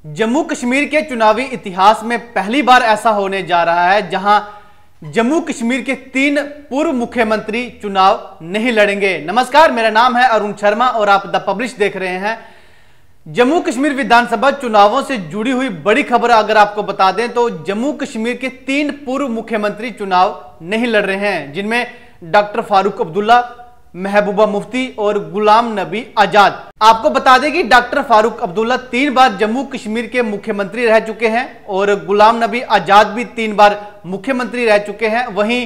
जम्मू कश्मीर के चुनावी इतिहास में पहली बार ऐसा होने जा रहा है जहां जम्मू कश्मीर के 3 पूर्व मुख्यमंत्री चुनाव नहीं लड़ेंगे। नमस्कार, मेरा नाम है अरुण शर्मा और आप द पब्लिश देख रहे हैं। जम्मू कश्मीर विधानसभा चुनावों से जुड़ी हुई बड़ी खबर अगर आपको बता दें तो जम्मू कश्मीर के 3 पूर्व मुख्यमंत्री चुनाव नहीं लड़ रहे हैं, जिनमें डॉक्टर फारूक अब्दुल्ला, महबूबा मुफ्ती और गुलाम नबी आजाद। आपको बता दें कि डॉक्टर फारूक अब्दुल्ला 3 बार जम्मू कश्मीर के मुख्यमंत्री रह चुके हैं और गुलाम नबी आजाद भी 3 बार मुख्यमंत्री रह चुके हैं। वहीं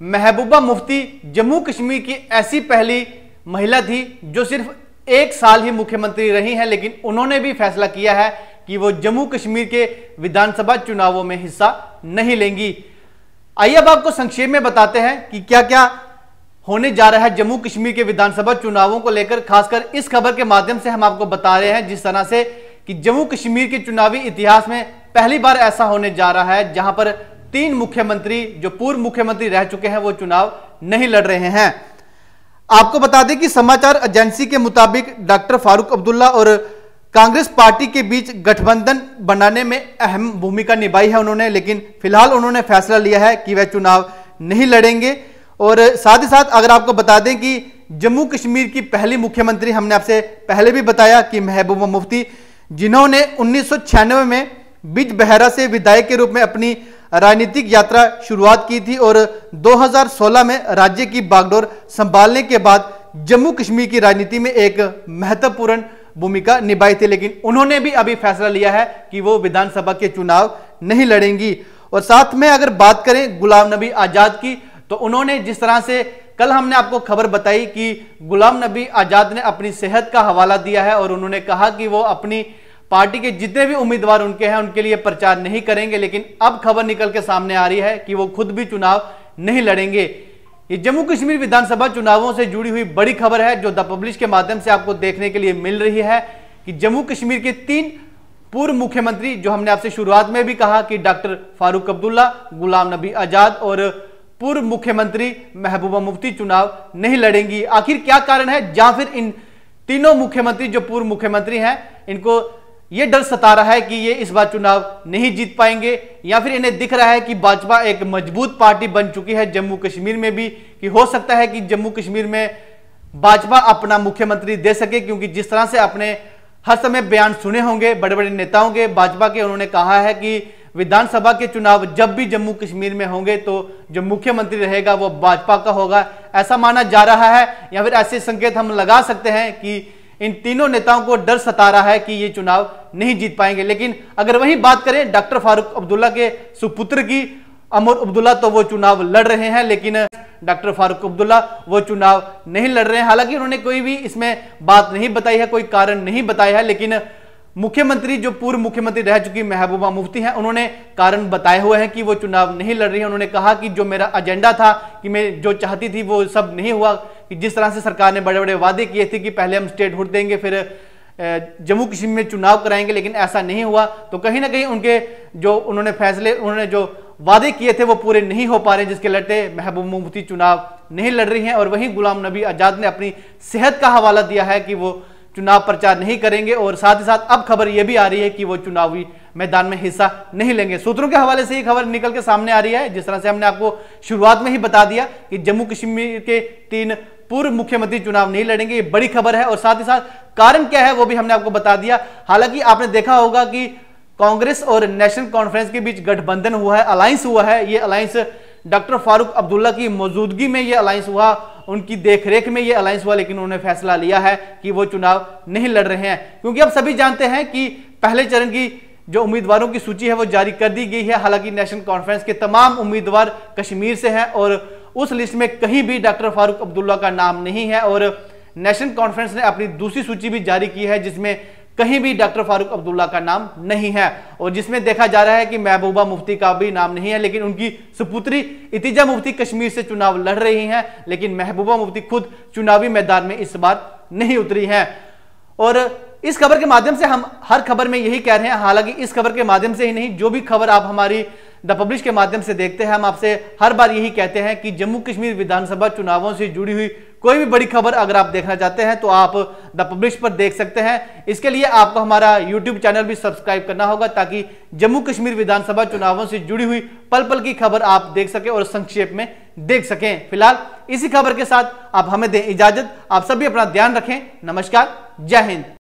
महबूबा मुफ्ती जम्मू कश्मीर की ऐसी पहली महिला थी जो सिर्फ 1 साल ही मुख्यमंत्री रही हैं, लेकिन उन्होंने भी फैसला किया है कि वो जम्मू कश्मीर के विधानसभा चुनावों में हिस्सा नहीं लेंगी। आइए अब आपको संक्षेप में बताते हैं कि क्या क्या होने जा रहा है जम्मू कश्मीर के विधानसभा चुनावों को लेकर। खासकर इस खबर के माध्यम से हम आपको बता रहे हैं जिस तरह से कि जम्मू कश्मीर के चुनावी इतिहास में पहली बार ऐसा होने जा रहा है जहां पर 3 मुख्यमंत्री जो पूर्व मुख्यमंत्री रह चुके हैं वो चुनाव नहीं लड़ रहे हैं। आपको बता दें कि समाचार एजेंसी के मुताबिक डॉक्टर फारूक अब्दुल्ला और कांग्रेस पार्टी के बीच गठबंधन बनाने में अहम भूमिका निभाई है उन्होंने, लेकिन फिलहाल उन्होंने फैसला लिया है कि वह चुनाव नहीं लड़ेंगे। और साथ ही साथ अगर आपको बता दें कि जम्मू कश्मीर की पहली मुख्यमंत्री हमने आपसे पहले भी बताया कि महबूबा मुफ्ती, जिन्होंने 1996 में बिजबेहरा से विधायक के रूप में अपनी राजनीतिक यात्रा शुरुआत की थी और 2016 में राज्य की बागडोर संभालने के बाद जम्मू कश्मीर की राजनीति में एक महत्वपूर्ण भूमिका निभाई थी, लेकिन उन्होंने भी अभी फैसला लिया है कि वो विधानसभा के चुनाव नहीं लड़ेंगी। और साथ में अगर बात करें गुलाम नबी आजाद की, तो उन्होंने जिस तरह से कल हमने आपको खबर बताई कि गुलाम नबी आजाद ने अपनी सेहत का हवाला दिया है और उन्होंने कहा कि वो अपनी पार्टी के जितने भी उम्मीदवार उनके हैं उनके लिए प्रचार नहीं करेंगे, लेकिन अब खबर निकल के सामने आ रही है कि वो खुद भी चुनाव नहीं लड़ेंगे। ये जम्मू कश्मीर विधानसभा चुनावों से जुड़ी हुई बड़ी खबर है जो द पब्लिश के माध्यम से आपको देखने के लिए मिल रही है कि जम्मू कश्मीर के 3 पूर्व मुख्यमंत्री, जो हमने आपसे शुरुआत में भी कहा कि डॉक्टर फारूक अब्दुल्ला, गुलाम नबी आजाद और पूर्व मुख्यमंत्री महबूबा मुफ्ती चुनाव नहीं लड़ेंगी। आखिर क्या कारण है, या फिर इन तीनों मुख्यमंत्री जो पूर्व मुख्यमंत्री हैं इनको यह डर सता रहा है कि ये इस बार चुनाव नहीं जीत पाएंगे, या फिर इन्हें दिख रहा है कि भाजपा एक मजबूत पार्टी बन चुकी है जम्मू कश्मीर में भी, कि हो सकता है कि जम्मू कश्मीर में भाजपा अपना मुख्यमंत्री दे सके, क्योंकि जिस तरह से आपने हर समय बयान सुने होंगे बड़े बड़े नेताओं के भाजपा के, उन्होंने कहा है कि विधानसभा के चुनाव जब भी जम्मू कश्मीर में होंगे तो जो मुख्यमंत्री रहेगा वो भाजपा का होगा, ऐसा माना जा रहा है। या फिर ऐसे संकेत हम लगा सकते हैं कि इन तीनों नेताओं को डर सता रहा है कि ये चुनाव नहीं जीत पाएंगे। लेकिन अगर वहीं बात करें डॉक्टर फारूक अब्दुल्ला के सुपुत्र की अमर अब्दुल्ला, तो वो चुनाव लड़ रहे हैं, लेकिन डॉक्टर फारूक अब्दुल्ला वो चुनाव नहीं लड़ रहे हैं। हालांकि उन्होंने कोई भी इसमें बात नहीं बताई है, कोई कारण नहीं बताया है, लेकिन मुख्यमंत्री जो पूर्व मुख्यमंत्री रह चुकी महबूबा मुफ्ती हैं उन्होंने कारण बताए हुए हैं कि वो चुनाव नहीं लड़ रही है। उन्होंने कहा कि जो मेरा एजेंडा था, कि मैं जो चाहती थी वो सब नहीं हुआ, कि जिस तरह से सरकार ने बड़े बड़े वादे किए थे कि पहले हम स्टेटहुड देंगे फिर जम्मू कश्मीर में चुनाव कराएंगे, लेकिन ऐसा नहीं हुआ। तो कहीं ना कहीं उनके जो उन्होंने जो वादे किए थे वो पूरे नहीं हो पा रहे, जिसके लड़ते महबूबा मुफ्ती चुनाव नहीं लड़ रही हैं। और वहीं गुलाम नबी आजाद ने अपनी सेहत का हवाला दिया है कि वो चुनाव प्रचार नहीं करेंगे, और साथ ही साथ अब खबर यह भी आ रही है कि वो चुनावी मैदान में हिस्सा नहीं लेंगे। सूत्रों के हवाले से ये खबर निकल के सामने आ रही है, जिस तरह से हमने आपको शुरुआत में ही बता दिया कि जम्मू कश्मीर के 3 पूर्व मुख्यमंत्री चुनाव नहीं लड़ेंगे। ये बड़ी खबर है और साथ ही साथ कारण क्या है वो भी हमने आपको बता दिया। हालांकि आपने देखा होगा कि कांग्रेस और नेशनल कॉन्फ्रेंस के बीच गठबंधन हुआ है, अलायंस हुआ है। ये अलायंस डॉक्टर फारूक अब्दुल्ला की मौजूदगी में ये अलायंस हुआ, उनकी देखरेख में ये अलायंस हुआ, लेकिन उन्होंने फैसला लिया है कि वो चुनाव नहीं लड़ रहे हैं, क्योंकि अब सभी जानते हैं कि पहले चरण की जो उम्मीदवारों की सूची है वो जारी कर दी गई है। हालांकि नेशनल कॉन्फ्रेंस के तमाम उम्मीदवार कश्मीर से हैं और उस लिस्ट में कहीं भी डॉक्टर फारूक अब्दुल्ला का नाम नहीं है, और नेशनल कॉन्फ्रेंस ने अपनी दूसरी सूची भी जारी की है जिसमें कहीं भी डॉक्टर फारूक अब्दुल्ला का नाम नहीं है, और जिसमें देखा जा रहा है कि महबूबा मुफ्ती का भी नाम नहीं है, लेकिन उनकी सुपुत्री इतिजा मुफ्ती कश्मीर से चुनाव लड़ रही हैं, लेकिन महबूबा मुफ्ती खुद चुनावी मैदान में इस बार नहीं उतरी हैं। और इस खबर के माध्यम से हम हर खबर में यही कह रहे हैं, हालांकि इस खबर के माध्यम से ही नहीं, जो भी खबर आप हमारी द पब्लिश के माध्यम से देखते हैं। हम आपसे हर बार यही कहते हैं कि जम्मू कश्मीर विधानसभा चुनावों से जुड़ी हुई कोई भी बड़ी खबर अगर आप देखना चाहते हैं तो आप द पब्लिश पर देख सकते हैं। इसके लिए आपको हमारा यूट्यूब चैनल भी सब्सक्राइब करना होगा ताकि जम्मू कश्मीर विधानसभा चुनावों से जुड़ी हुई पल पल की खबर आप देख सकें और संक्षेप में देख सकें। फिलहाल इसी खबर के साथ आप हमें दें इजाजत। आप सभी अपना ध्यान रखें। नमस्कार, जय हिंद।